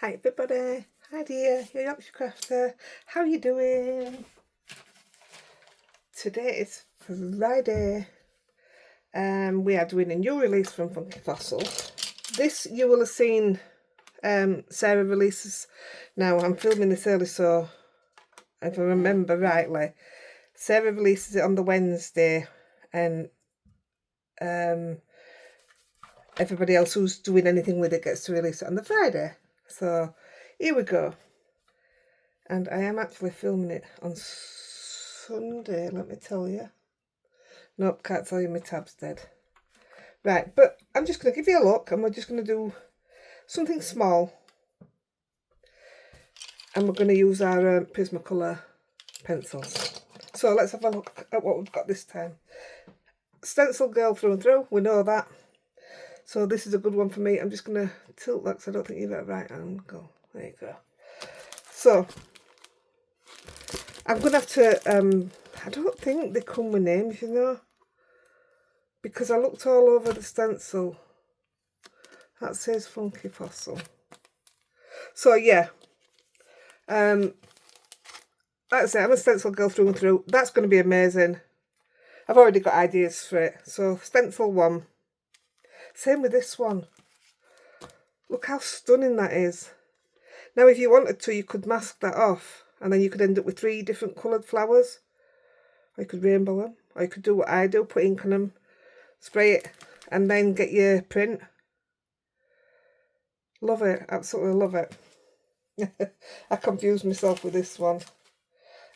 Hi everybody, Heidi-The, your Yorkshire crafter. How are you doing? Today is Friday. We are doing a new release from Funky Fossil. This you will have seen Sarah releases. Now I'm filming this early, so if I remember rightly, Sarah releases it on the Wednesday, and everybody else who's doing anything with it gets to release it on the Friday. So here we go. And I am actually filming it on Sunday, let me tell you. Nope, can't tell you, my tab's dead. Right, but I'm just going to give you a look, and we're just going to do something small. And we're going to use our Prismacolor pencils. So let's have a look at what we've got this time. Stencil girl through and through, we know that. So this is a good one for me. I'm just going to tilt that because I don't think you've got a right angle. There you go. So I'm going to have to, I don't think they come with names, you know, because I looked all over the stencil. That says Funky Fossil. So yeah, like I say, I'm a stencil girl through and through. That's going to be amazing. I've already got ideas for it. So stencil one. Same with this one. Look how stunning that is. Now if you wanted to, you could mask that off, and then you could end up with 3 different coloured flowers. Or you could rainbow them. Or you could do what I do, put ink on them, spray it, and then get your print. Love it. Absolutely love it. I confused myself with this one.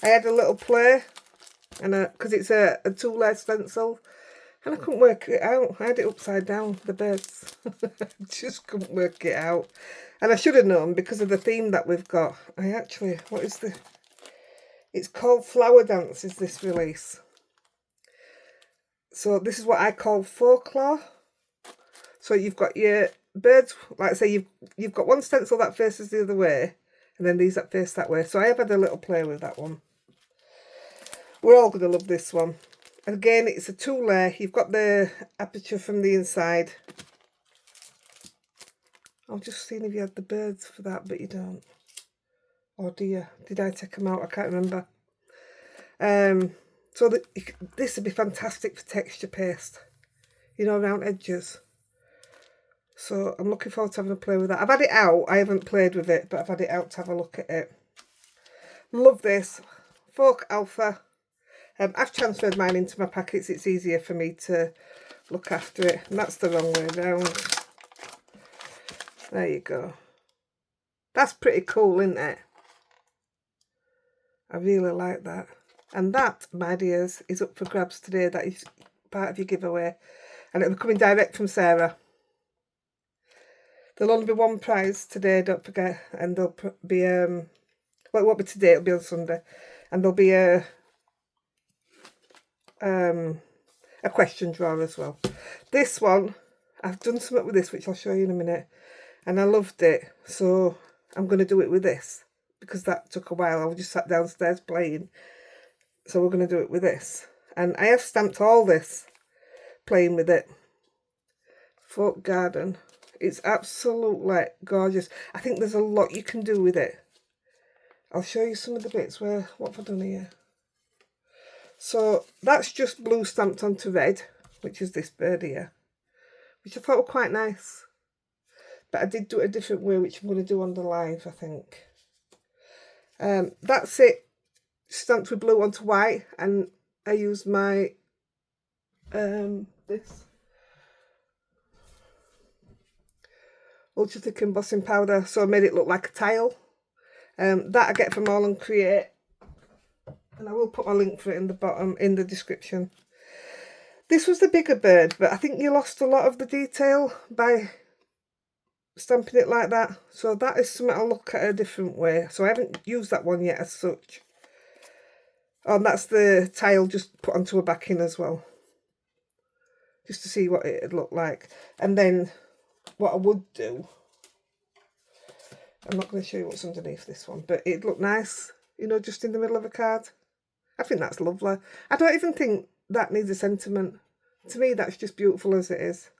I had a little play, and because it's a 2-layer stencil, and I couldn't work it out. I had it upside down, the birds. Just couldn't work it out. And I should have known because of the theme that we've got. I actually, what is the... It's called Flower Dance, is this release. So this is what I call folklore. So you've got your birds, like I say, you've got one stencil that faces the other way, and then these that face that way. So I have had a little play with that one. We're all going to love this one. And again, it's a 2-layer. You've got the aperture from the inside. I'll just see if you had the birds for that, but you don't. Or do you? Did I take them out? I can't remember. So this would be fantastic for texture paste, you know, around edges. So I'm looking forward to having a play with that. I've had it out. I haven't played with it, but I've had it out to have a look at it. Love this. Folk Alpha. I've transferred mine into my packets. It's easier for me to look after it. And that's the wrong way round. There you go. That's pretty cool, isn't it? I really like that. And that, my dears, is up for grabs today. That is part of your giveaway. And it'll be coming direct from Sarah. There'll only be one prize today, don't forget. And there'll be, well, it won't be today, it'll be on Sunday. And there'll be a question draw as well. This one, I've done something with this, which I'll show you in a minute. And I loved it. So I'm going to do it with this. Because that took a while. I just sat downstairs playing. So we're going to do it with this. And I have stamped all this playing with it. Folk Garden. It's absolutely gorgeous. I think there's a lot you can do with it. I'll show you some of the bits where, what have I done here? So that's just blue stamped onto red, which is this bird here, which I thought were quite nice. But I did do it a different way, which I'm going to do on the live, I think. That's it, stamped with blue onto white, and I used my this ultra thick embossing powder, so I made it look like a tile. That I get from All and Create, and I will put my link for it in the bottom in the description. This was the bigger bird, but I think you lost a lot of the detail by stamping it like that. So that is something I'll look at a different way. So I haven't used that one yet as such. Oh, and that's the tile just put onto a backing as well, just to see what it'd look like. And then what I would do, I'm not going to show you what's underneath this one, but it'd look nice, you know, just in the middle of a card. I think that's lovely. I don't even think that needs a sentiment. To me, that's just beautiful as it is.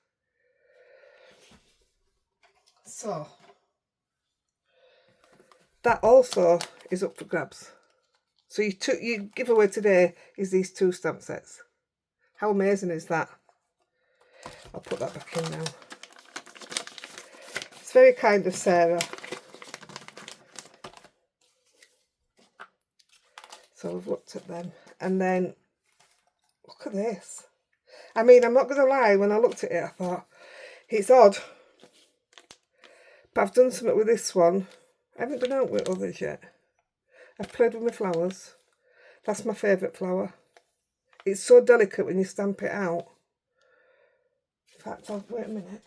So that also is up for grabs. So you giveaway today is these 2 stamp sets. How amazing is that? I'll put that back in now. It's very kind of Sarah. So we've looked at them. And then, look at this. I mean, I'm not going to lie, when I looked at it, I thought, it's odd. But I've done something with this one. I haven't been out with others yet. I've played with my flowers. That's my favourite flower. It's so delicate when you stamp it out. In fact, wait a minute.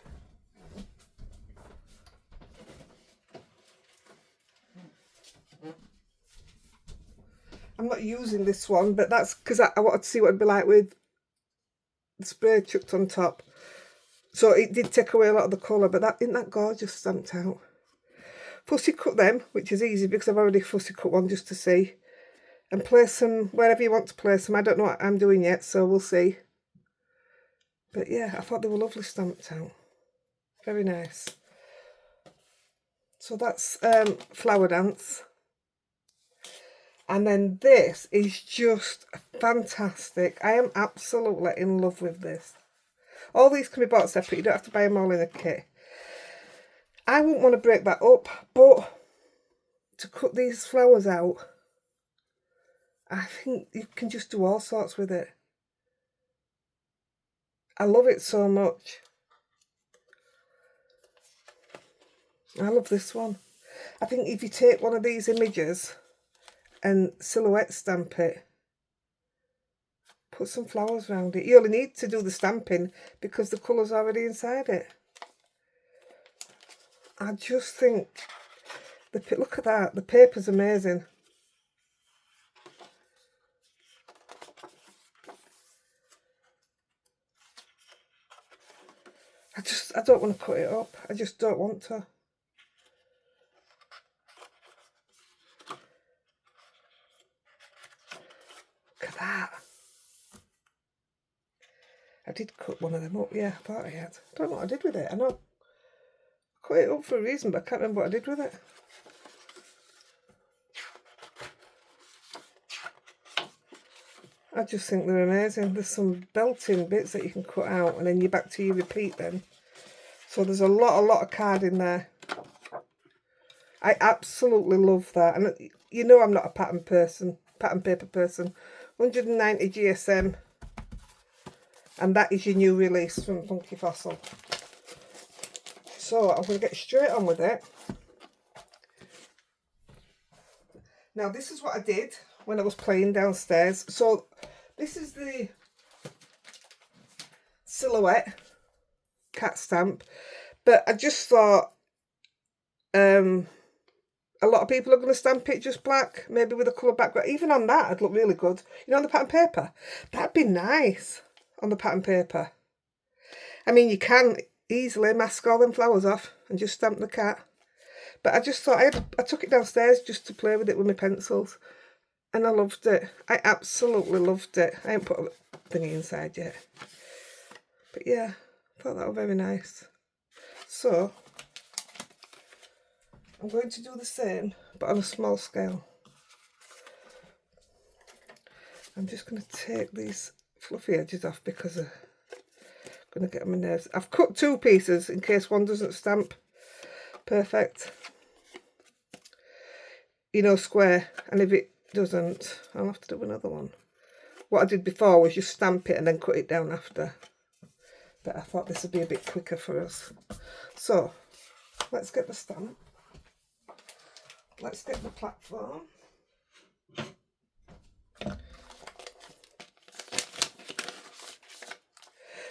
I'm not using this one, but that's because I wanted to see what it'd be like with the spray chucked on top. So it did take away a lot of the colour, but isn't that gorgeous stamped out? Fussy cut them, which is easy because I've already fussy cut one just to see. And place them wherever you want to place them. I don't know what I'm doing yet, so we'll see. But yeah, I thought they were lovely stamped out. Very nice. So that's Flower Dance. And then this is just fantastic. I am absolutely in love with this. All these can be bought separate. You don't have to buy them all in a kit. I wouldn't want to break that up, but to cut these flowers out, I think you can just do all sorts with it. I love it so much. I love this one. I think if you take one of these images and silhouette stamp it, put some flowers around it. You only need to do the stamping because the colour's already inside it. I just think, look at that, the paper's amazing. I don't want to cut it up. I just don't want to. Look at that. I did cut one of them up, yeah, I thought I had. I don't know what I did with it. I know I cut it up for a reason, but I can't remember what I did with it. I just think they're amazing. There's some belting bits that you can cut out and then you're back to your repeat then. So there's a lot of card in there. I absolutely love that. And you know I'm not a pattern paper person. 190 GSM. And that is your new release from Funky Fossil. So I'm going to get straight on with it. Now this is what I did when I was playing downstairs. So this is the silhouette cat stamp, but I just thought a lot of people are going to stamp it just black, maybe with a colour background. Even on that, it'd look really good. You know, on the pattern paper, that'd be nice on the pattern paper. I mean, you can easily mask all them flowers off and just stamp the cat. But I just thought I took it downstairs just to play with it with my pencils. And I loved it. I absolutely loved it. I haven't put a thingy inside yet. But yeah, I thought that was very nice. So, I'm going to do the same, but on a small scale. I'm just going to take these fluffy edges off because I'm going to get on my nerves. I've cut 2 pieces in case one doesn't stamp perfect. You know, square. And if it doesn't, I'll have to do another one. What I did before was just stamp it and then cut it down after. But I thought this would be a bit quicker for us. So, let's get the stamp. Let's get the platform.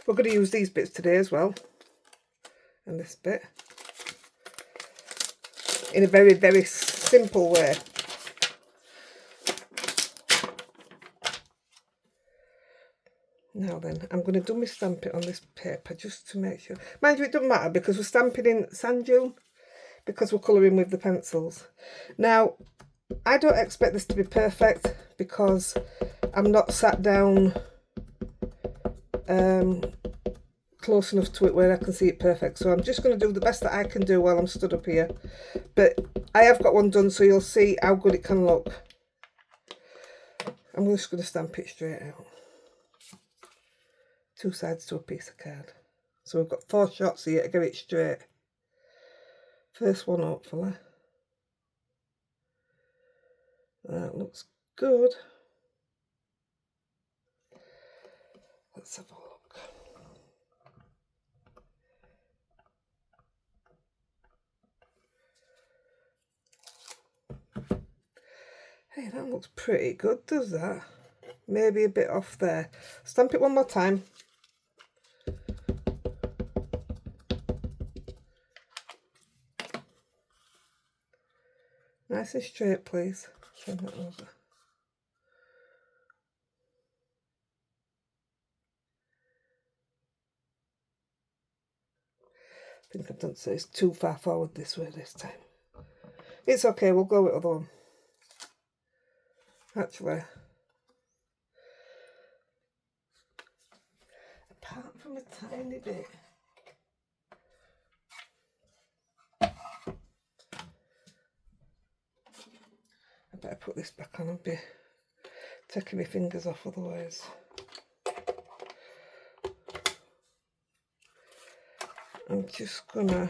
We're going to use these bits today as well. And this bit. In a very, very simple way. Now then, I'm going to dummy stamp it on this paper just to make sure. Mind you, it doesn't matter because we're stamping in sand dune. Because we're colouring with the pencils. Now, I don't expect this to be perfect because I'm not sat down close enough to it where I can see it perfect. So I'm just going to do the best that I can do while I'm stood up here. But I have got one done, so you'll see how good it can look. I'm just going to stamp it straight out. 2 sides to a piece of card. So we've got 4 shots here to get it straight. First one, hopefully. That looks good. Let's have a look. Hey, that looks pretty good, does that? Maybe a bit off there. Stamp it one more time. Nice and straight, please. Turn that over. I think I've done so. It's too far forward this way this time. It's okay, we'll go with the other one. Actually, apart from a tiny bit, I better put this back on. I'll be taking my fingers off otherwise. I'm just gonna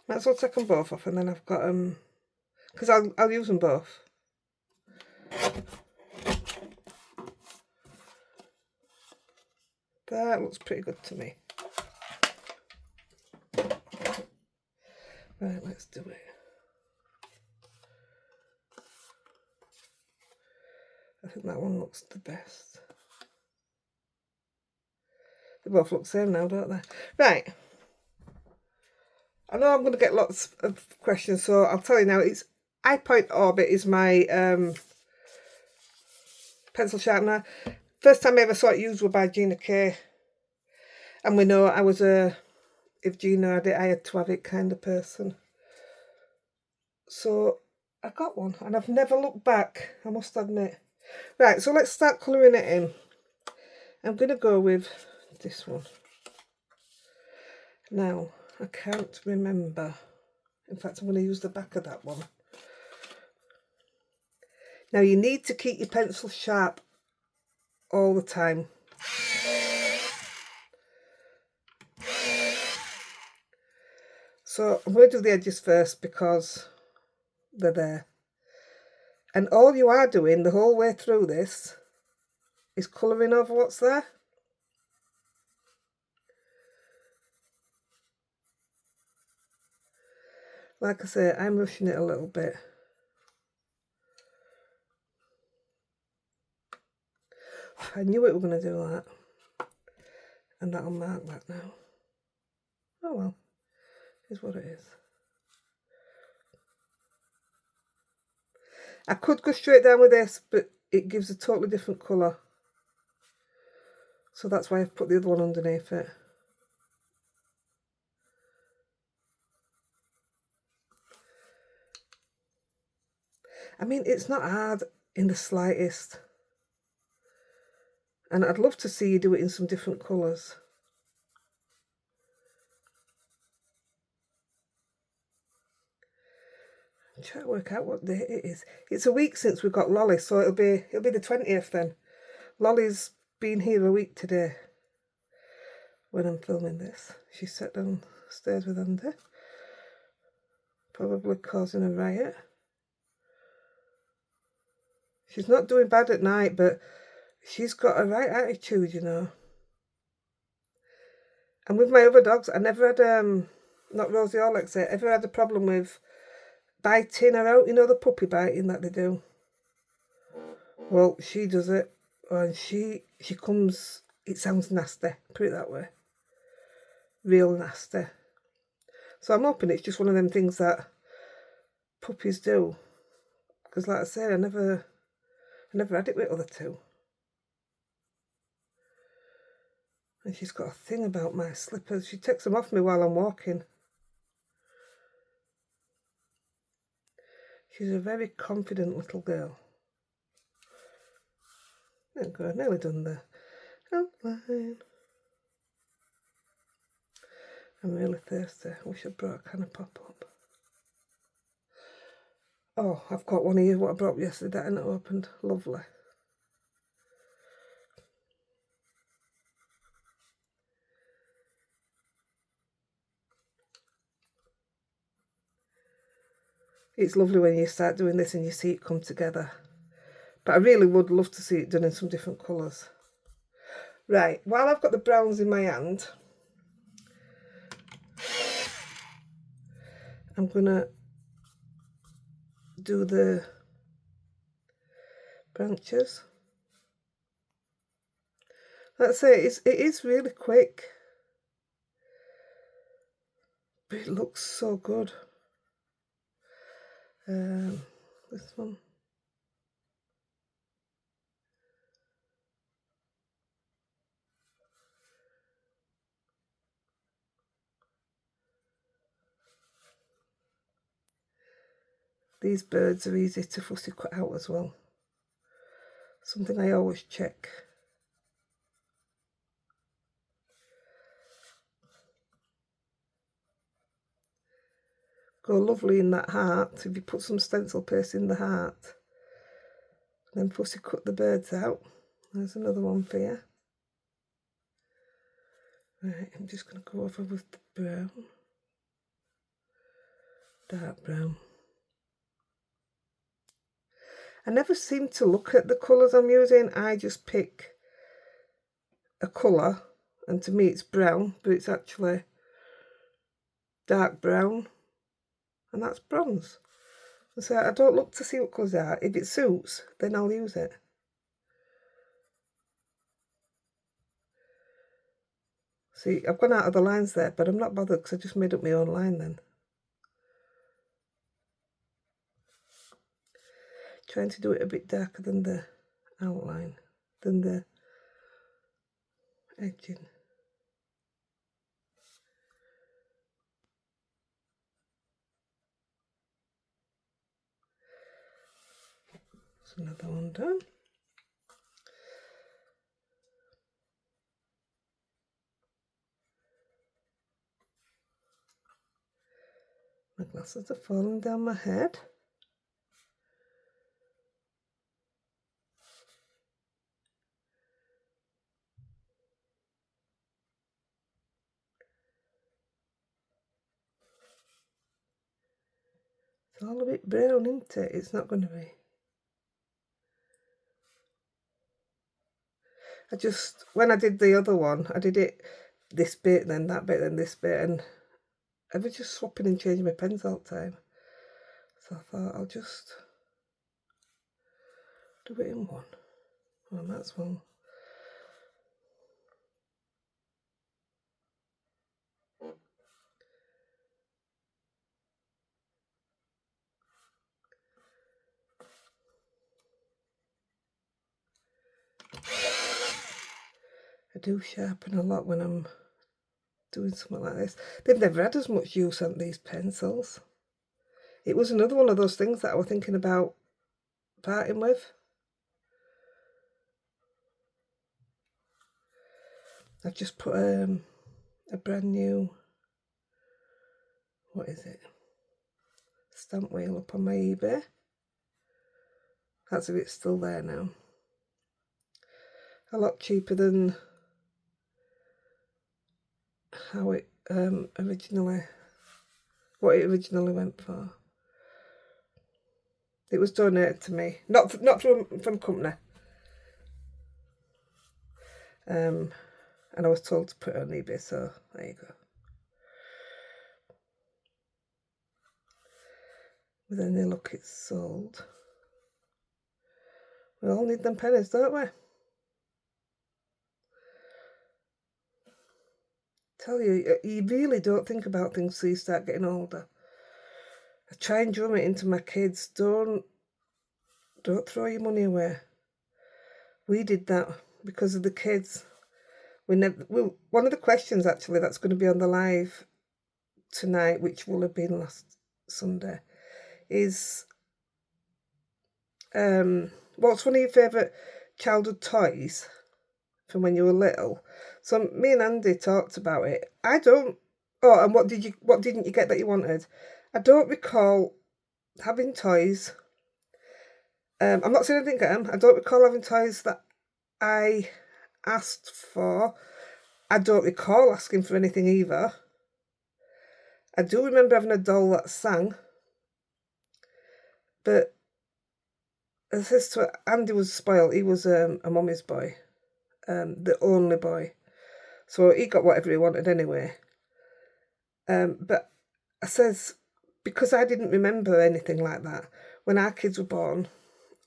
might as well take them both off, and then I've got because I'll use them both. That looks pretty good to me. Right, let's do it. I think that one looks the best. They both look the same now, don't they? Right. I know I'm going to get lots of questions, so I'll tell you now. It's iPoint Orbit is my pencil sharpener. First time I ever saw it used was by Gina K. And we know I was if Gina had it, I had to have it kind of person. So I got one, and I've never looked back, I must admit. Right, so let's start colouring it in. I'm going to go with this one. Now, I can't remember. In fact, I'm going to use the back of that one. Now, you need to keep your pencil sharp all the time. So I'm going to do the edges first because they're there. And all you are doing the whole way through this is colouring over what's there. Like I say, I'm rushing it a little bit. I knew it were going to do that. And that'll mark that now. Oh well, here's what it is. I could go straight down with this, but it gives a totally different colour. So that's why I've put the other one underneath it. I mean, it's not hard in the slightest. And I'd love to see you do it in some different colours. I'm trying to work out what date it is. It's a week since we got Lolly, so it'll be the 20th then. Lolly's been here a week today when I'm filming this. She sat downstairs with Andy, probably causing a riot. She's not doing bad at night, but she's got a right attitude, you know. And with my other dogs, I never had, not Rosie or Lexi, ever had a problem with biting her out, you know, the puppy biting that they do. Well, she does it, and she comes, it sounds nasty, put it that way. Real nasty. So I'm hoping it's just one of them things that puppies do. Because like I say, I never had it with other two. And she's got a thing about my slippers. She takes them off me while I'm walking. She's a very confident little girl. There we go, nearly done the outline. I'm really thirsty. I wish I brought a can of pop-up. Oh, I've got one here, what I brought yesterday that I hadn't opened. Lovely. It's lovely when you start doing this and you see it come together. But I really would love to see it done in some different colours. Right, while I've got the browns in my hand, I'm going to do the branches. Let's say it is really quick. But it looks so good. This one. These birds are easy to fussy cut out as well. Something I always check. Go lovely in that heart. If you put some stencil paste in the heart, then fussy cut the birds out. There's another one for you. Right, I'm just going to go over with the brown. Dark brown. I never seem to look at the colours I'm using. I just pick a colour, and to me it's brown, but it's actually dark brown, and that's bronze. So I don't look to see what colours they are. If it suits, then I'll use it. See, I've gone out of the lines there, but I'm not bothered because I just made up my own line then. Trying to do it a bit darker than the outline, than the edging. There's another one done. My glasses are falling down my head. It's all a bit brown, isn't it? It's not going to be. I just, when I did the other one, I did it this bit, then that bit, then this bit, and I was just swapping and changing my pens all the time. So I thought I'll just do it in one. Well, that's one. I do sharpen a lot when I'm doing something like this. They've never had as much use on these pencils. It was another one of those things that I was thinking about parting with. I've just put a brand new, what is it, stamp wheel up on my eBay. That's if it's still there now. A lot cheaper than how it originally went for. It was donated to me, not from company. And I was told to put it on eBay, so there you go. With any luck, it's sold. We all need them pennies, don't we? Tell you, you really don't think about things till you start getting older. I try and drum it into my kids. Don't throw your money away. We did that because of the kids. One of the questions actually that's going to be on the live tonight, which will have been last Sunday, is what's one of your favourite childhood toys from when you were little? So me and Andy talked about it. I don't. Oh, and what didn't you get that you wanted? I don't recall having toys. I'm not saying I didn't get them. I don't recall having toys that I asked for. I don't recall asking for anything either. I do remember having a doll that sang, but as I said to Andy was spoiled. He was a mummy's boy, the only boy, so he got whatever he wanted anyway. But I says, because I didn't remember anything like that when our kids were born,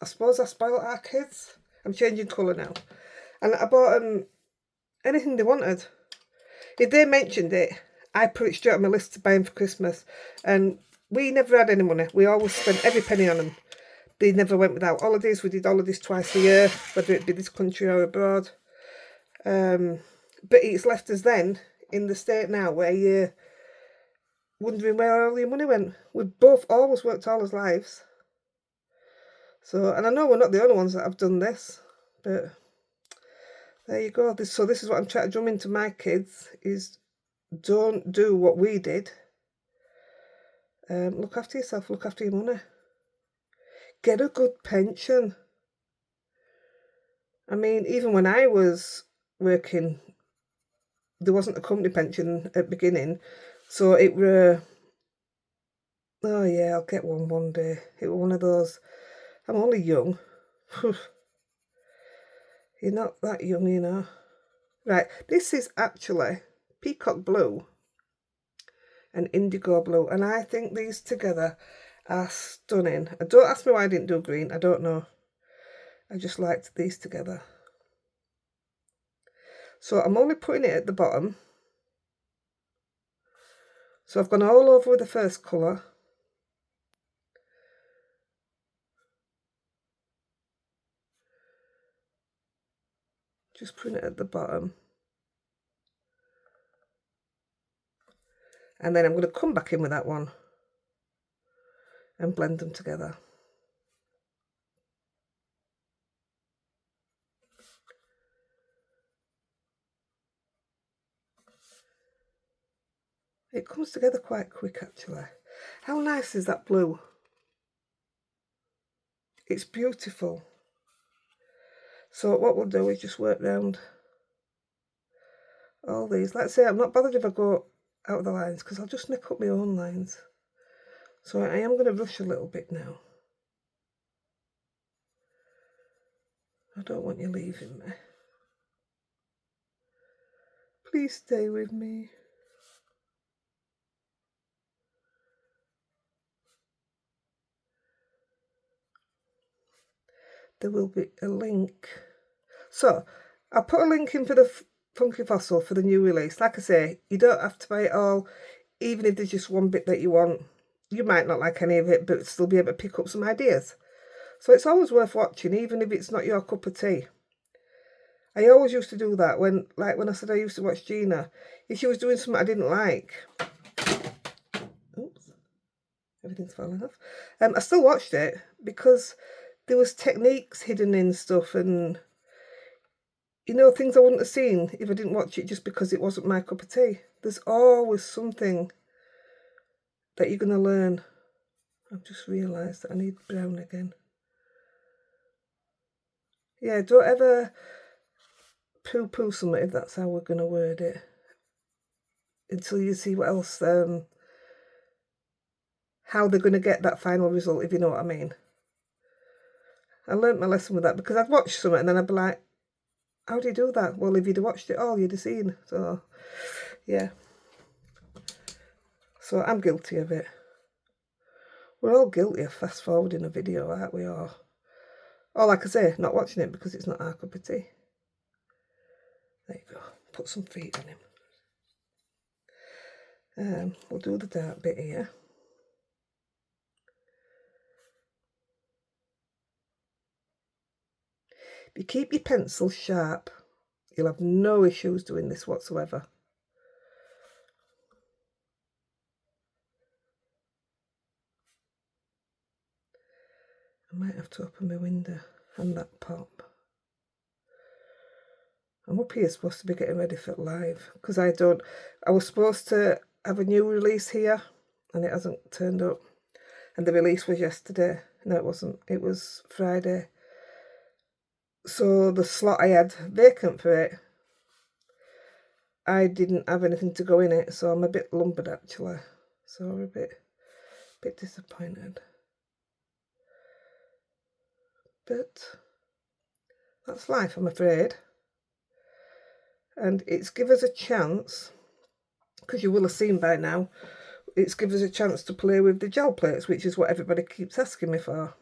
I suppose I spoiled our kids. I'm changing colour now, and I bought them anything they wanted. If they mentioned it, I put it straight on my list to buy them for Christmas. And we never had any money. We always spent every penny on them. They never went without holidays. We did holidays twice a year, whether it be this country or abroad. But it's left us then in the state now where you're wondering where all your money went. We've both always worked all our lives. So, and I know we're not the only ones that have done this, but there you go. So this is what I'm trying to drum into my kids, is don't do what we did. Look after yourself, look after your money. Get a good pension. I mean, even when I was working, there wasn't a company pension at the beginning. So it were, oh yeah, I'll get one day. It was one of those, I'm only young. You're not that young, you know. Right, this is actually peacock blue and indigo blue, and I think these together are stunning. Don't ask me why I didn't do green, I don't know. I just liked these together. So I'm only putting it at the bottom. So I've gone all over with the first colour. Just putting it at the bottom. And then I'm going to come back in with that one and blend them together. It comes together quite quick actually. How nice is that blue? It's beautiful. So what we'll do is just work round all these. Like I say, I'm not bothered if I go out of the lines because I'll just make up my own lines. So I am going to rush a little bit now. I don't want you leaving me. Please stay with me. There will be a link. So I'll put a link in for the Funky Fossil for the new release. Like I say, you don't have to buy it all. Even if there's just one bit that you want, you might not like any of it, but still be able to pick up some ideas. So it's always worth watching, even if it's not your cup of tea. I always used to do that when I said I used to watch Gina. If she was doing something I didn't like, oops, everything's falling off. I still watched it because there was techniques hidden in stuff, and you know, things I wouldn't have seen if I didn't watch it just because it wasn't my cup of tea. There's always something that you're going to learn. I've just realised that I need brown again. Yeah, don't ever poo-poo something if that's how we're going to word it, until you see what else, how they're going to get that final result, if you know what I mean. I learnt my lesson with that because I'd watch something and then I'd be like, how do you do that? Well, if you'd have watched it all, you'd have seen. So, yeah. So I'm guilty of it. We're all guilty of fast-forwarding a video, aren't we? Or like I say, not watching it because it's not our cup of tea. There you go. Put some feet on him. We'll do the dark bit here. If you keep your pencil sharp, you'll have no issues doing this whatsoever. I might have to open my window and that pop. I'm up here supposed to be getting ready for live because I was supposed to have a new release here and it hasn't turned up. And the release was yesterday. No, it wasn't. It was Friday. So the slot I had vacant for it, I didn't have anything to go in it, so I'm a bit lumbered actually. So I'm a bit disappointed. But that's life, I'm afraid. And it's give us a chance, because you will have seen by now, it's give us a chance to play with the gel plates, which is what everybody keeps asking me for.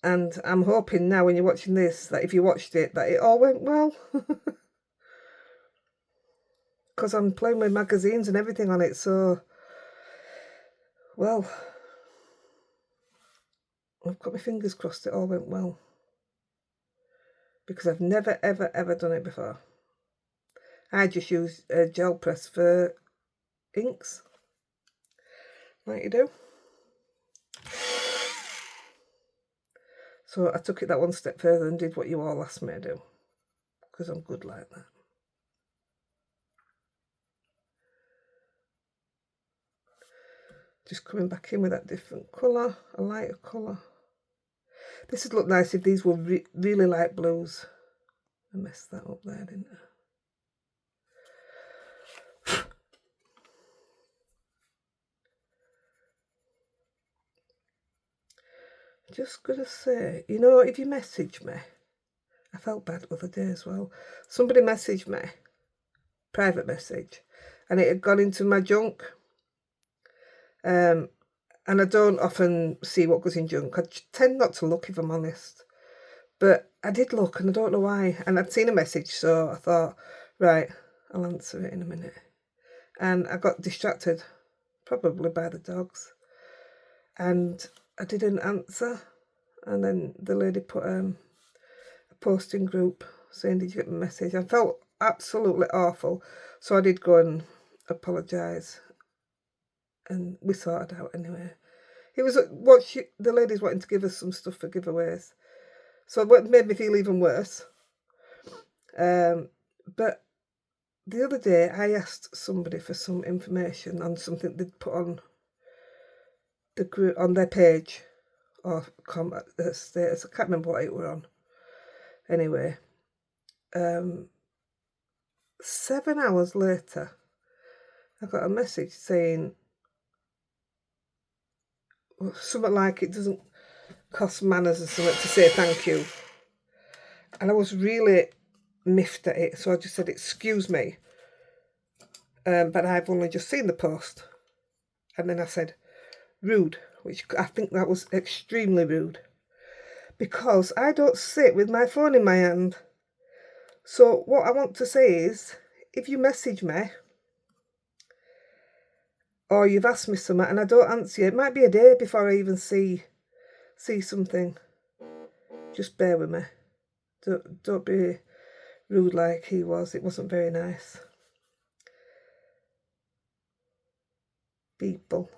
And I'm hoping now when you're watching this, that if you watched it, that it all went well. Because I'm playing with magazines and everything on it, so, well, I've got my fingers crossed it all went well. Because I've never, ever, ever done it before. I just use a gel press for inks, like you do. So I took it that one step further and did what you all asked me to do, because I'm good like that. Just coming back in with that different colour, a lighter colour. This would look nice if these were really light blues. I messed that up there, didn't I? Just gonna say, you know, if you message me, I felt bad the other day as well. Somebody messaged me, private message, and it had gone into my junk. And I don't often see what goes in junk. I tend not to look, if I'm honest. But I did look, and I don't know why. And I'd seen a message, so I thought, right, I'll answer it in a minute. And I got distracted, probably by the dogs. And I didn't answer. And then the lady put a posting group saying, did you get my message? I felt absolutely awful. So I did go and apologise. And we sorted out anyway. It was the ladies wanting to give us some stuff for giveaways. So it made me feel even worse. But the other day I asked somebody for some information on something they'd put on the group, on their page or status. I can't remember what it were on. Anyway, 7 hours later, I got a message saying something like it doesn't cost manners or something to say thank you. And I was really miffed at it, so I just said, excuse me, but I've only just seen the post. And then I said, rude, which I think that was extremely rude, because I don't sit with my phone in my hand. So what I want to say is, if you message me, or you've asked me something and I don't answer you, it might be a day before I even see something. Just bear with me. Don't be rude like he was. It wasn't very nice. People.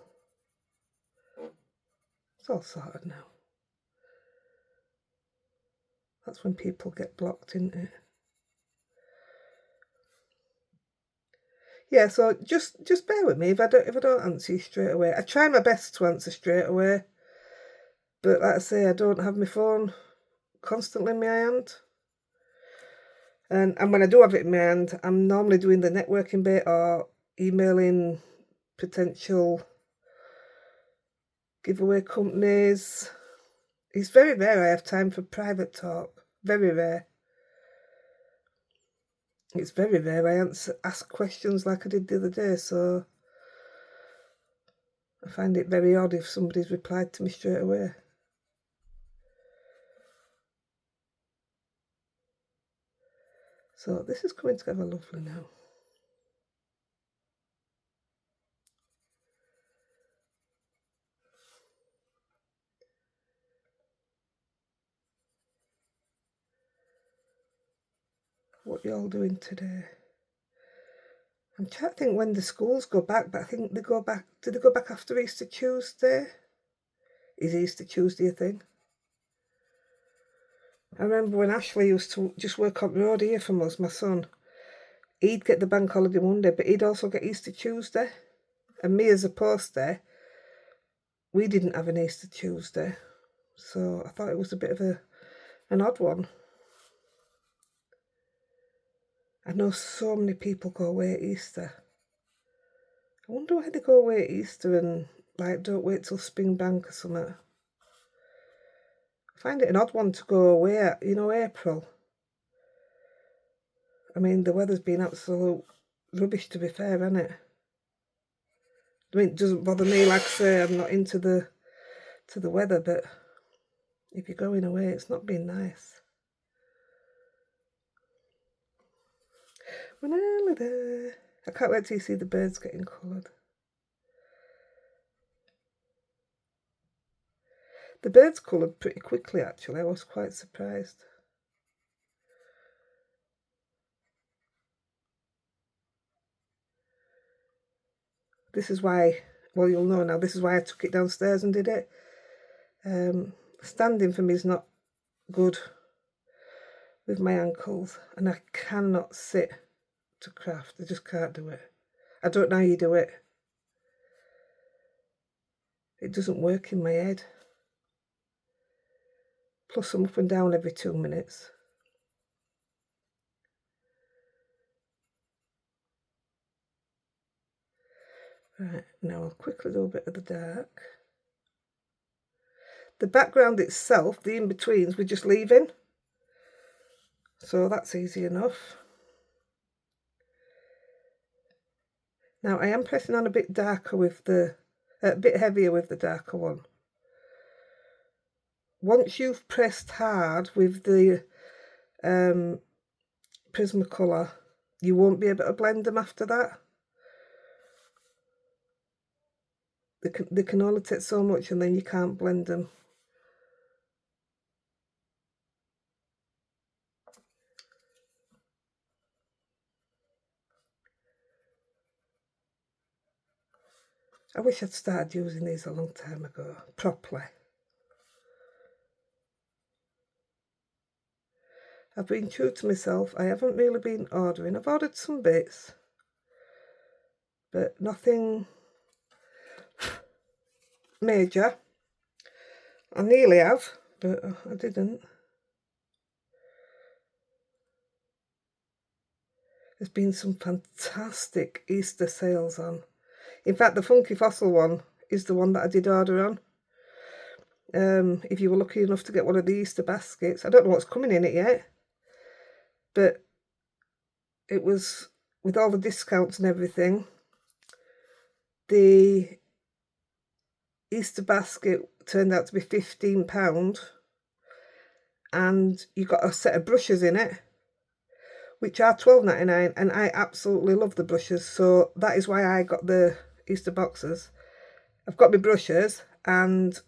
It's all sorted now. That's when people get blocked, isn't it? Yeah, so just bear with me if I don't answer you straight away. I try my best to answer straight away, but like I say, I don't have my phone constantly in my hand. And when I do have it in my hand, I'm normally doing the networking bit or emailing potential giveaway companies. It's very rare I have time for private talk. Very rare. It's very rare I ask questions like I did the other day, so I find it very odd if somebody's replied to me straight away. So this is coming together lovely now. What you all doing today? I'm trying to think when the schools go back, but I think they go back. Do they go back after Easter Tuesday? is Easter Tuesday a thing? I remember when Ashley used to just work on the road here from us, my son, he'd get the bank holiday Monday, but he'd also get Easter Tuesday. And me as a poster, we didn't have an Easter Tuesday. So I thought it was a bit of an odd one. I know so many people go away at Easter. I wonder why they go away at Easter and like don't wait till spring bank or something. I find it an odd one to go away at, you know, April. I mean, the weather's been absolute rubbish, to be fair, hasn't it? I mean, it doesn't bother me, like I say, I'm not into the weather, but if you're going away, it's not been nice. I can't wait till you see the birds getting coloured. The birds coloured pretty quickly, actually. I was quite surprised. This is why, well, you'll know now, this is why I took it downstairs and did it. Standing for me is not good with my ankles, and I cannot sit to craft. I just can't do it. I don't know how you do it. It doesn't work in my head. Plus I'm up and down every 2 minutes. Right, now I'll quickly do a bit of the dark. The background itself, the in-betweens, we're just leaving. So that's easy enough. Now I am pressing on a bit darker with a bit heavier with the darker one. Once you've pressed hard with the Prismacolor, you won't be able to blend them after that. They can only take so much and then you can't blend them. I wish I'd started using these a long time ago, properly. I've been true to myself. I haven't really been ordering. I've ordered some bits, but nothing major. I nearly have, but I didn't. There's been some fantastic Easter sales on. In fact, the Funky Fossil one is the one that I did order on. If you were lucky enough to get one of the Easter baskets, I don't know what's coming in it yet, but it was with all the discounts and everything. The Easter basket turned out to be £15, and you got a set of brushes in it, which are £12.99, and I absolutely love the brushes, so that is why I got the Easter boxes. I've got my brushes and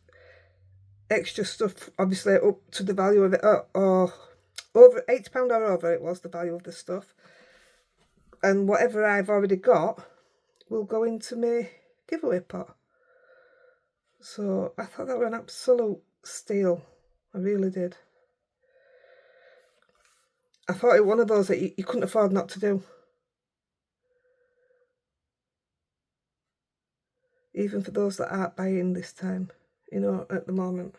extra stuff, obviously up to the value of it, or over £8 or over it was the value of the stuff, and whatever I've already got will go into my giveaway pot. So I thought that was an absolute steal. I really did. I thought it was one of those that you couldn't afford not to do. Even for those that aren't buying this time, you know, at the moment.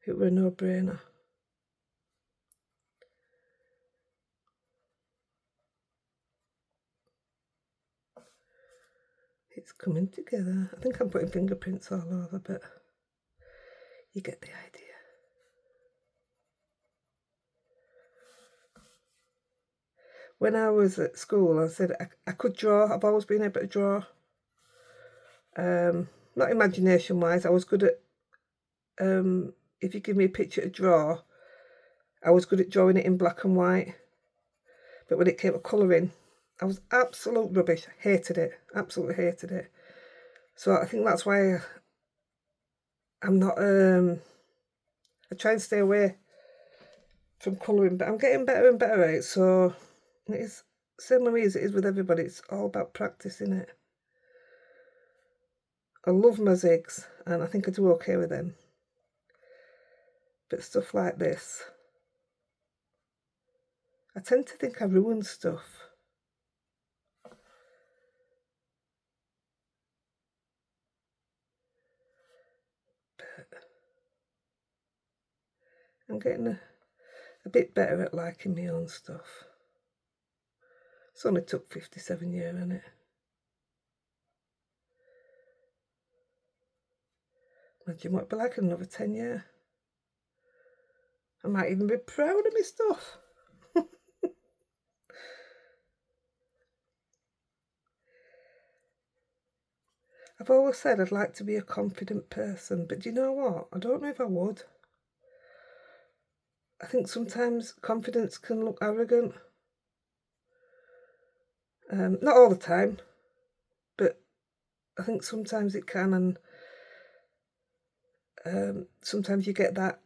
It were a no-brainer. It's coming together. I think I'm putting fingerprints all over, but you get the idea. When I was at school, I said I could draw. I've always been able to draw. Not imagination-wise. I was good at, if you give me a picture to draw, I was good at drawing it in black and white. But when it came to colouring, I was absolute rubbish. Hated it. Absolutely hated it. So I think that's why I'm not, I try and stay away from colouring, but I'm getting better and better at it. So it's same with me as it is with everybody. It's all about practicing it. I love my zigs, and I think I do okay with them. But stuff like this, I tend to think I ruin stuff. But I'm getting a bit better at liking my own stuff. It's only took 57 years, hasn't it? Imagine what it'd be like in another 10 years. I might even be proud of my stuff. I've always said I'd like to be a confident person, but do you know what? I don't know if I would. I think sometimes confidence can look arrogant. Not all the time, but I think sometimes it can, and sometimes you get that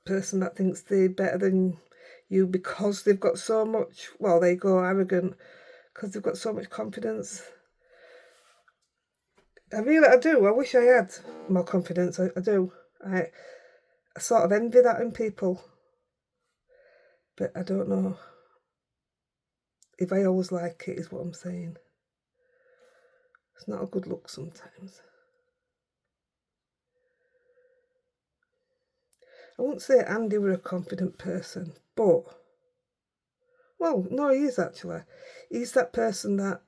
person that thinks they're better than you because they've got so much, well, they go arrogant because they've got so much confidence. I do. I wish I had more confidence. I do. I sort of envy that in people. But I don't know if I always like it, is what I'm saying. It's not a good look sometimes. I wouldn't say Andy were a confident person, but, well, no, he is actually. He's that person that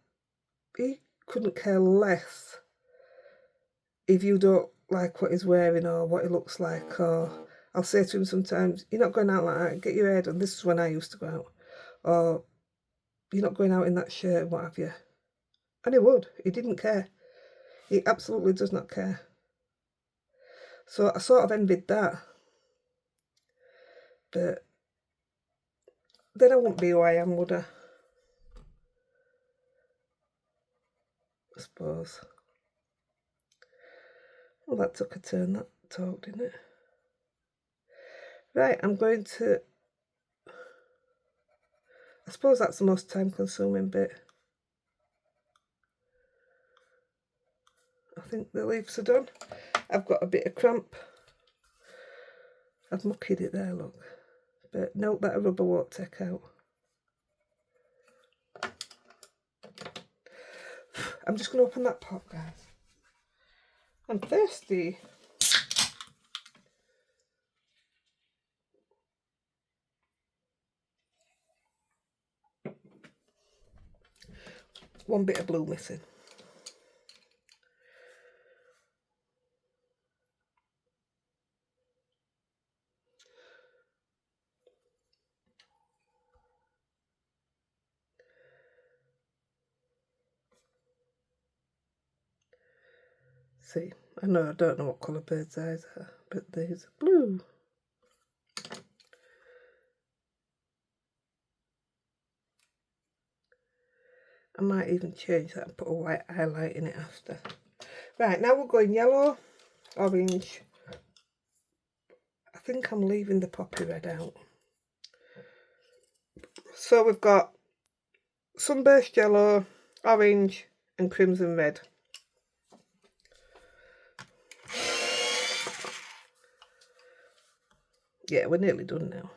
he couldn't care less if you don't like what he's wearing or what he looks like, or I'll say to him sometimes, you're not going out like that, get your hair done. This is when I used to go out. Or you're not going out in that shirt and what have you. And he would. He didn't care. He absolutely does not care. So I sort of envied that. But then I wouldn't be who I am, would I? I suppose. Well, that took a turn, that talk, didn't it? Right, I'm going to... I suppose that's the most time-consuming bit. I think the leaves are done. I've got a bit of cramp. I've mucked it there, look. But note that a rubber won't take out. I'm just going to open that pot, guys. I'm thirsty. One bit of blue missing. See, I don't know what colour birds' eyes are, but these are blue. I might even change that and put a white highlight in it after. Right, now we're going yellow, orange. I think I'm leaving the poppy red out. So we've got sunburst yellow, orange and crimson red. Yeah, we're nearly done now.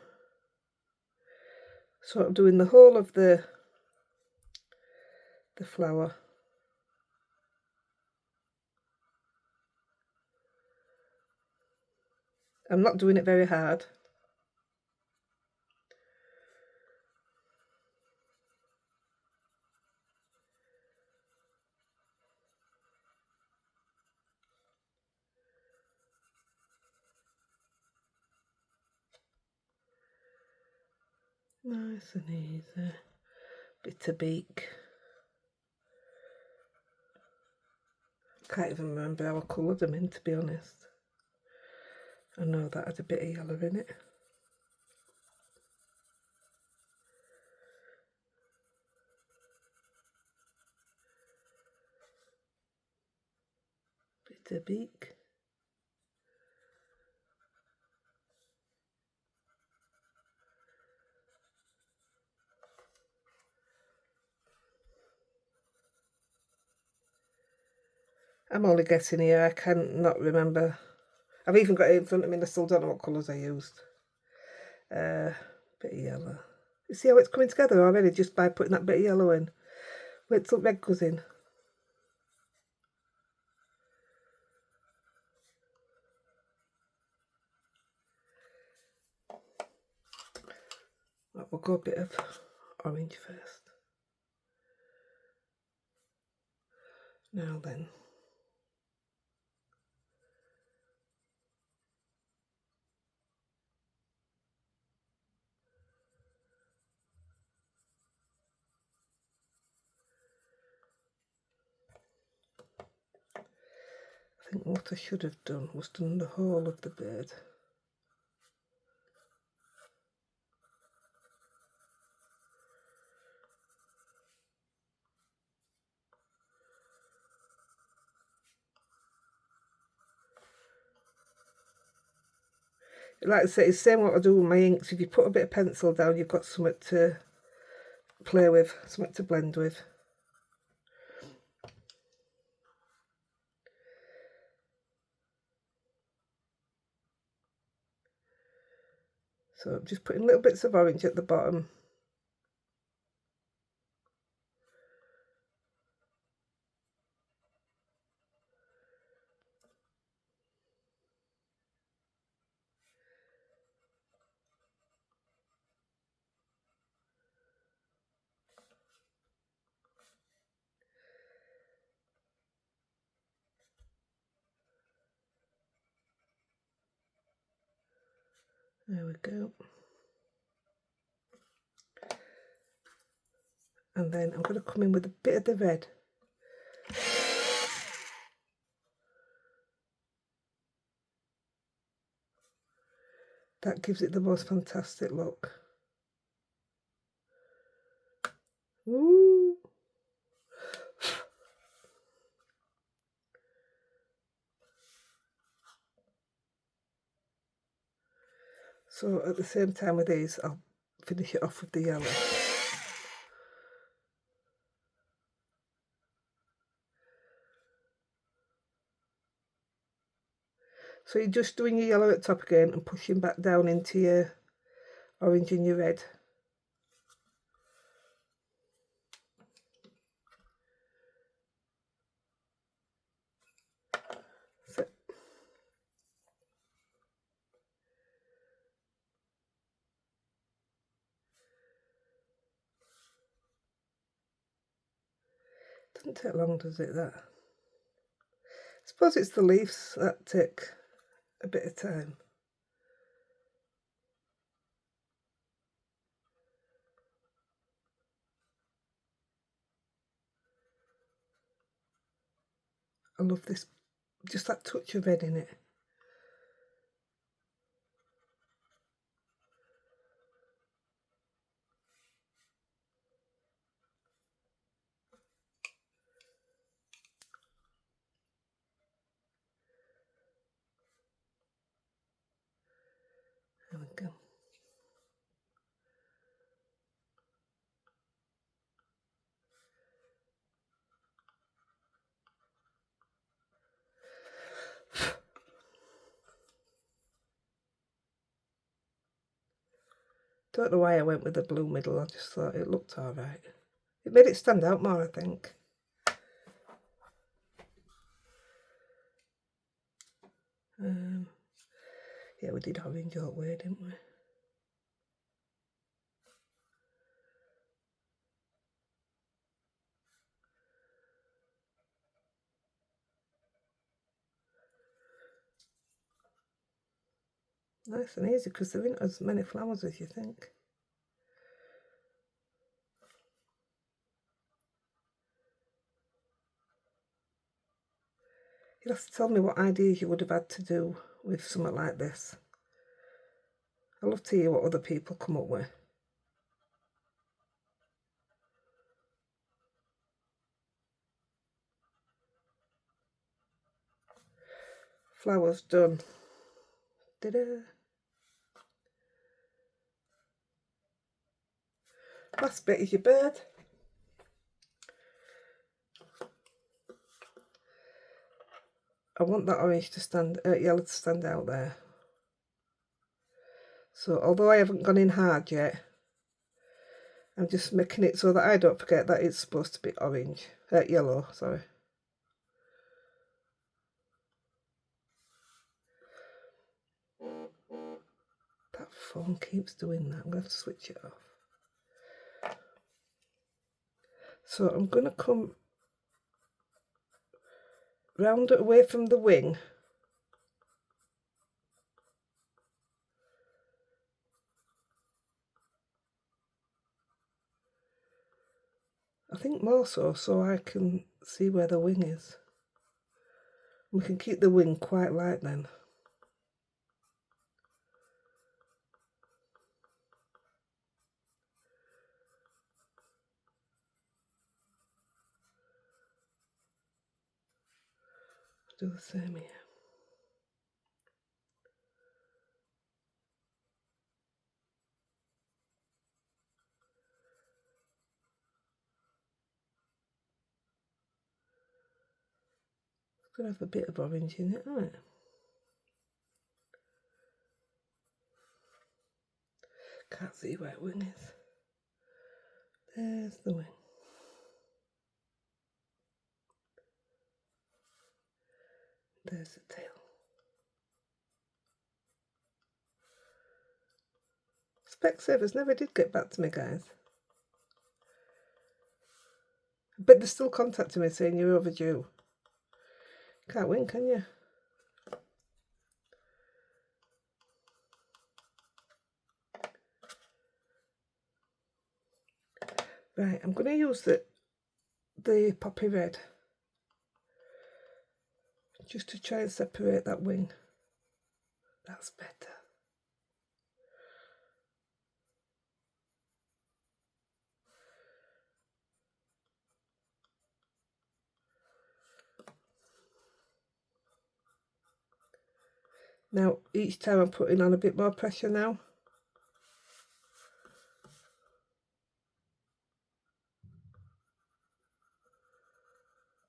So I'm doing the whole of the flower. I'm not doing it very hard. Nice and easy. Bit of beak. Can't even remember how I coloured them in, to be honest. I know that had a bit of yellow in it. Bit of beak. I'm only guessing here, I cannot remember. I've even got it in front of me and I still don't know what colours I used. Bit of yellow. You see how it's coming together already just by putting that bit of yellow in? Wait till red goes in. Right, we'll go a bit of orange first. Now then. I think what I should have done was done the whole of the bird. Like I say, it's the same what I do with my inks. If you put a bit of pencil down, you've got something to play with, something to blend with. So I'm just putting little bits of orange at the bottom. There we go. And then I'm going to come in with a bit of the red. That gives it the most fantastic look. Ooh. So at the same time with these, I'll finish it off with the yellow. So you're just doing your yellow at the top again and pushing back down into your orange and your red. So, doesn't take long, does it, that? I suppose it's the leaves that take a bit of time. I love this, just that touch of red in it. There we go. Don't know why I went with the blue middle, I just thought it looked alright. It made it stand out more, I think. Yeah, we did orange all the way, didn't we? Nice and easy because there aren't as many flowers as you think. You'll have to tell me what ideas you would have had to do with something like this. I love to hear what other people come up with. Flowers done. Ta-da! Last bit is your bird. I want that orange to stand, yellow to stand out there. So although I haven't gone in hard yet, I'm just making it so that I don't forget that it's supposed to be orange, yellow, sorry. That phone keeps doing that. I'm going to have to switch it off. So I'm going to come round it away from the wing. I think more so I can see where the wing is. We can keep the wing quite light then. Do the same here. It's going to have a bit of orange in it, isn't it? Can't see where the wing is. There's the wing. There's the tail. Specsavers never did get back to me, guys. But they're still contacting me saying you're overdue. Can't win, can you? Right, I'm going to use the poppy red just to try and separate that wing. That's better. Now, each time I'm putting on a bit more pressure now.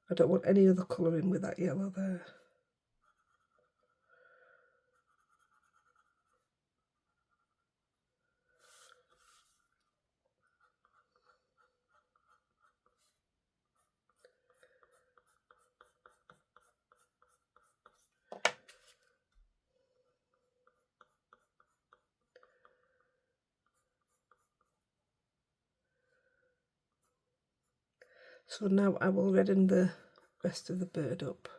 I don't want any other colour in with that yellow there. So now I will redden the rest of the bird up.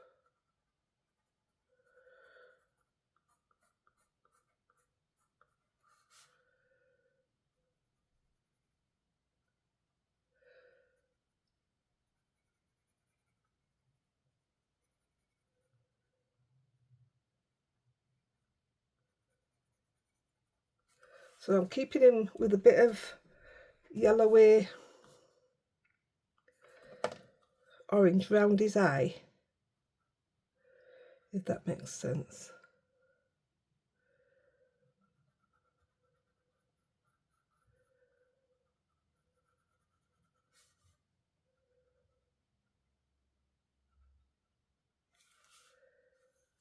So I'm keeping him with a bit of yellowy orange round his eye, if that makes sense.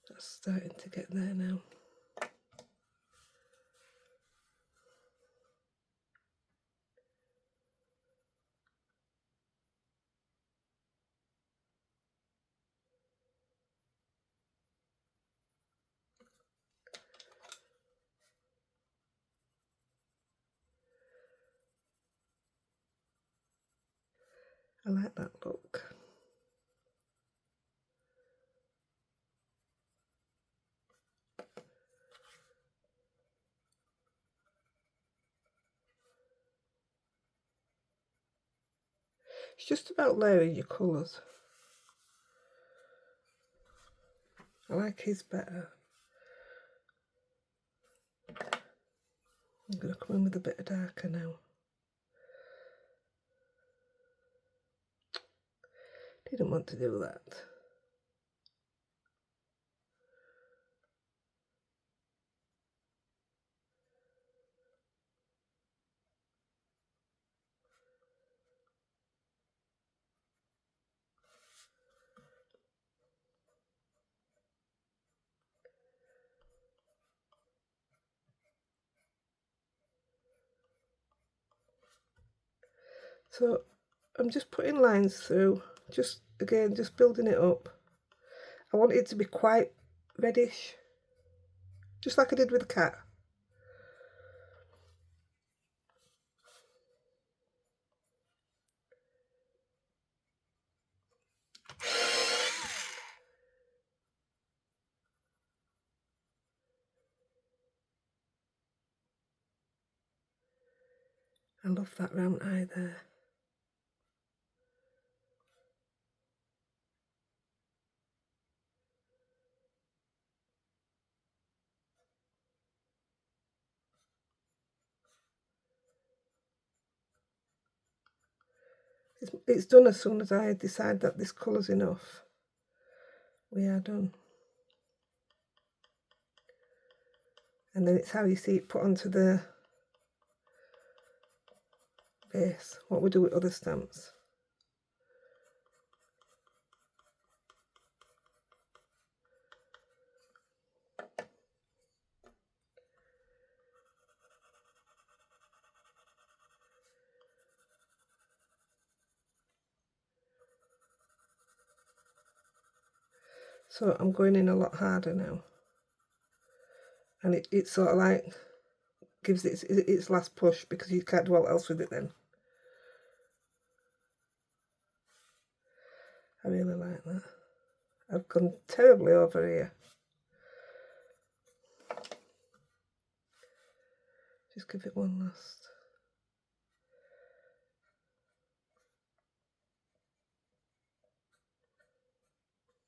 That's starting to get there now. I like that look. It's just about layering your colours. I like his better. I'm going to come in with a bit of darker now. Didn't want to do that. So I'm just putting lines through, just again, just building it up. I want it to be quite reddish, just like I did with the cat. I love that round eye there. It's done as soon as I decide that this colour's enough. We are done. And then it's how you see it put onto the base, what we do with other stamps. So I'm going in a lot harder now. And it sort of like gives it its last push, because you can't do what else with it then. I really like that. I've gone terribly over here. Just give it one last.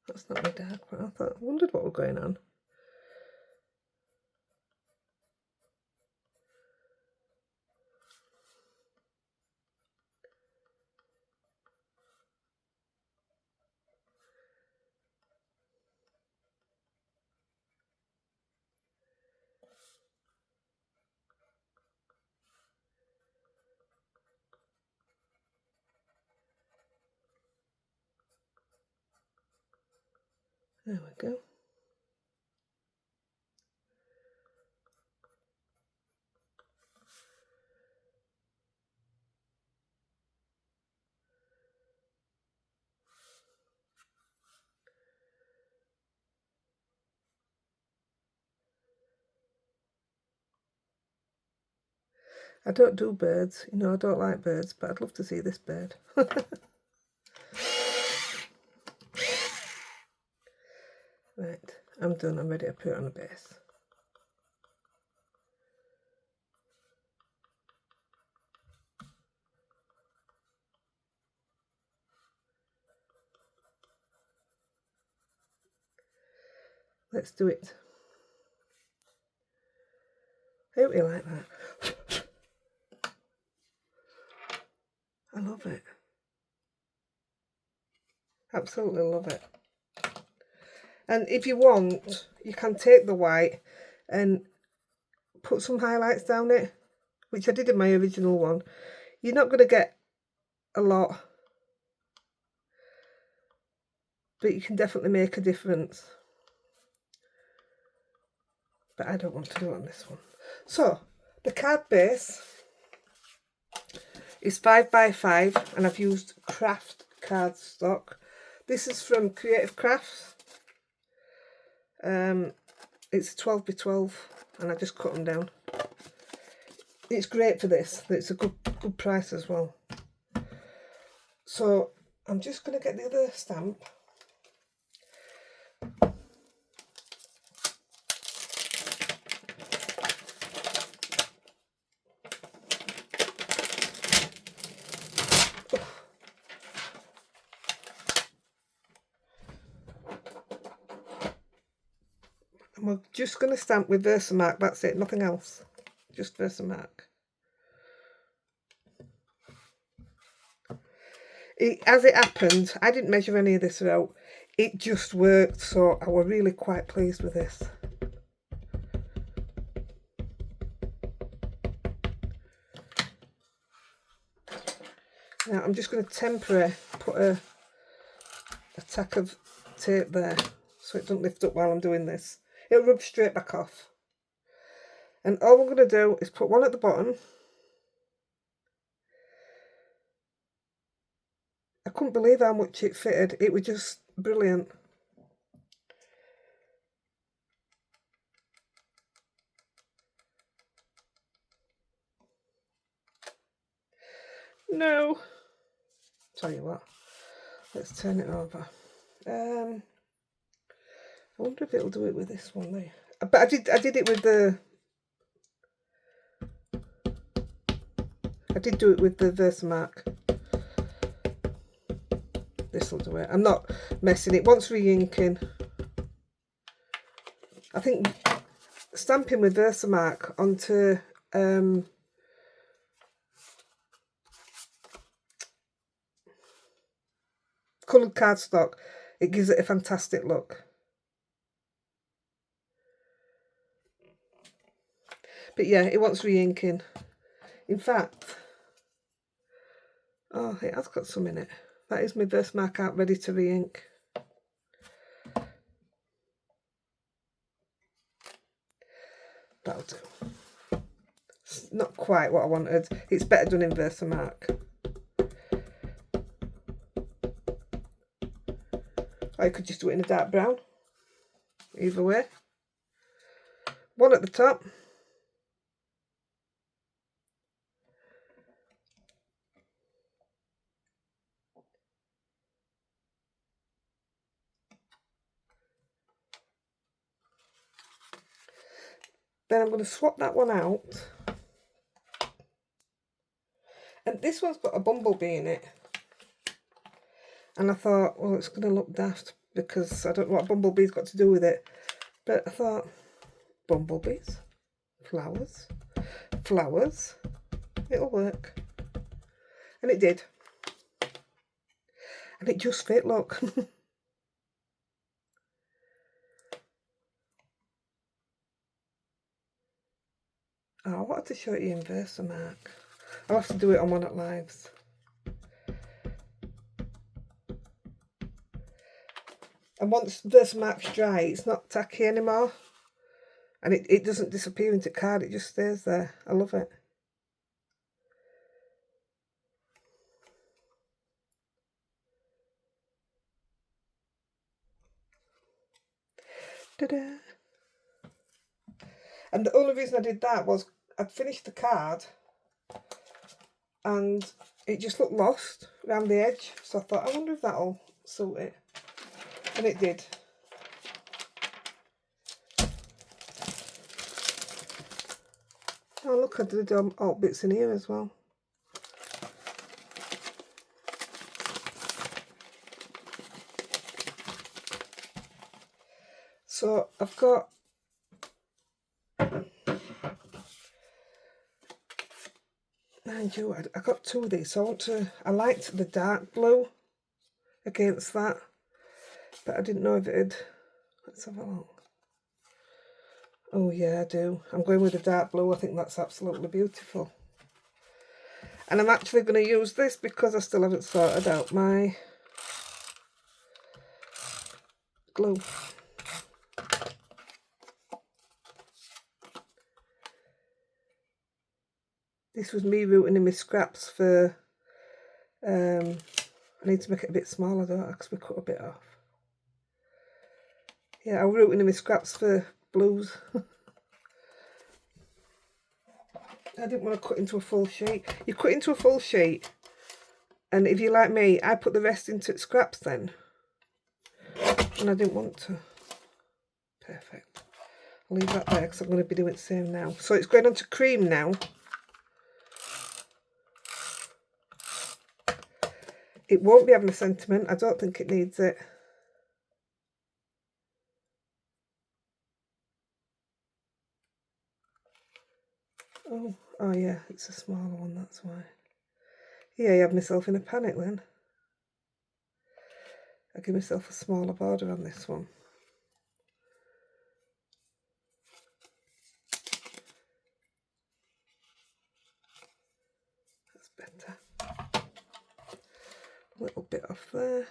That's not my dark one. I wondered what was going on. There we go. I don't do birds, you know, I don't like birds, but I'd love to see this bird. Right, I'm done, I'm ready to put it on the base. Let's do it. I hope you like that. I love it. Absolutely love it. And if you want, you can take the white and put some highlights down it, which I did in my original one. You're not going to get a lot, but you can definitely make a difference. But I don't want to do it on this one. So, the card base is 5x5, and I've used craft cardstock. This is from Creative Crafts. It's 12x12, and I just cut them down. It's great for this. It's a good price as well. So I'm just going to get the other stamp. And we're just going to stamp with Versamark. That's it, nothing else. Just Versamark. As it happened, I didn't measure any of this out. It just worked, so I was really quite pleased with this. Now I'm just going to temporarily put a tack of tape there so it doesn't lift up while I'm doing this. It'll rub straight back off. And all I'm going to do is put one at the bottom couldn't believe how much it fitted. It was just brilliant. No. Tell you what, let's turn it over. I wonder if it'll do it with this one there. But I did it with the. I did do it with the Versamark. This will do it. I'm not messing it. Wants re-inking. I think stamping with Versamark onto coloured cardstock, it gives it a fantastic look. But yeah, it wants re-inking. In fact, oh, it has got some in it. That is my Versamark out ready to re-ink. That'll do. It's not quite what I wanted. It's better done in Versamark. Or you could just do it in a dark brown. Either way. One at the top. Then I'm going to swap that one out. And this one's got a bumblebee in it. And I thought, well, it's going to look daft because I don't know what bumblebee's got to do with it. But I thought, bumblebees, flowers, flowers, it'll work. And it did. And it just fit, look. Oh, I wanted to show it you in Versamark. I'll have to do it on one at Lives. And once Versamark's dry, it's not tacky anymore. And it doesn't disappear into card, it just stays there. I love it. Ta-da! And the only reason I did that was I'd finished the card and it just looked lost around the edge. So I thought, I wonder if that'll suit it. And it did. Oh look, I did alt bits in here as well. So I've got mind you, I got two of these, so I liked the dark blue against that, but I didn't know if it'd, let's have a look. Oh yeah, I do. I'm going with the dark blue. I think that's absolutely beautiful. And I'm actually going to use this because I still haven't sorted out my glue. This was me rooting in my scraps for, I need to make it a bit smaller though, because we cut a bit off. Yeah, I'm rooting in my scraps for blues. I didn't want to cut into a full sheet. You cut into a full sheet, and if you're like me, I put the rest into scraps then. And I didn't want to. Perfect. I'll leave that there because I'm going to be doing the same now. So it's going on to cream now. It won't be having a sentiment. I don't think it needs it. Oh yeah, it's a smaller one, that's why. Yeah, I have myself in a panic then. I give myself a smaller border on this one. That's better. A little bit off there.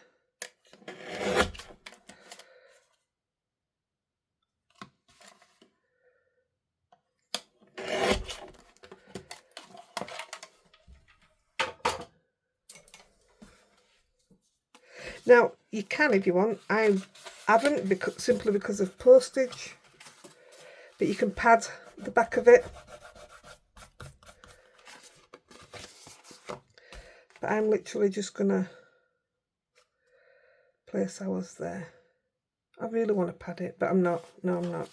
Now, you can if you want. I haven't, simply because of postage. But you can pad the back of it. But I'm literally just going to place ours there. I really want to pad it, but I'm not. No, I'm not.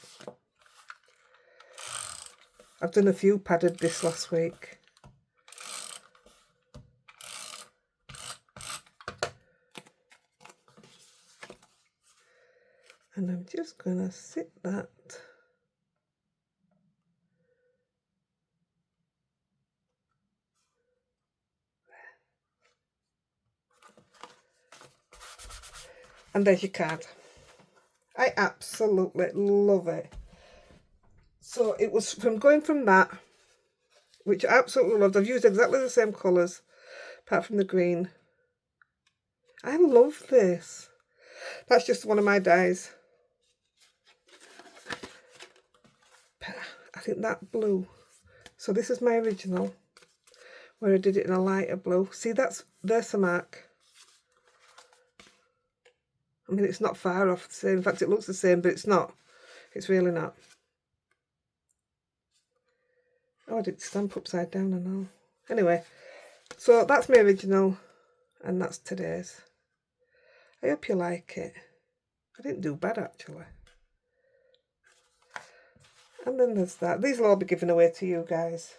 I've done a few padded this last week. And I'm just going to sit that. And there's your card. I absolutely love it. So it was from going from that, which I absolutely loved. I've used exactly the same colours, apart from the green. I love this. That's just one of my dyes. I think that blue. So this is my original, where I did it in a lighter blue. See, there's the mark. I mean, it's not far off the same. In fact, it looks the same, but it's not. It's really not. Oh, I did stamp upside down and all. Anyway, so that's my original, and that's today's. I hope you like it. I didn't do bad, actually. And then there's that. These will all be given away to you guys.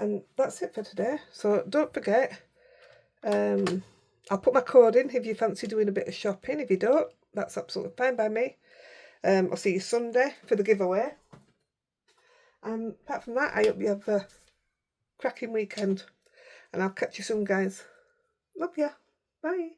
And that's it for today. So don't forget, I'll put my code in if you fancy doing a bit of shopping. If you don't, that's absolutely fine by me. I'll see you Sunday for the giveaway. And apart from that, I hope you have a cracking weekend. And I'll catch you soon, guys. Love ya. Bye.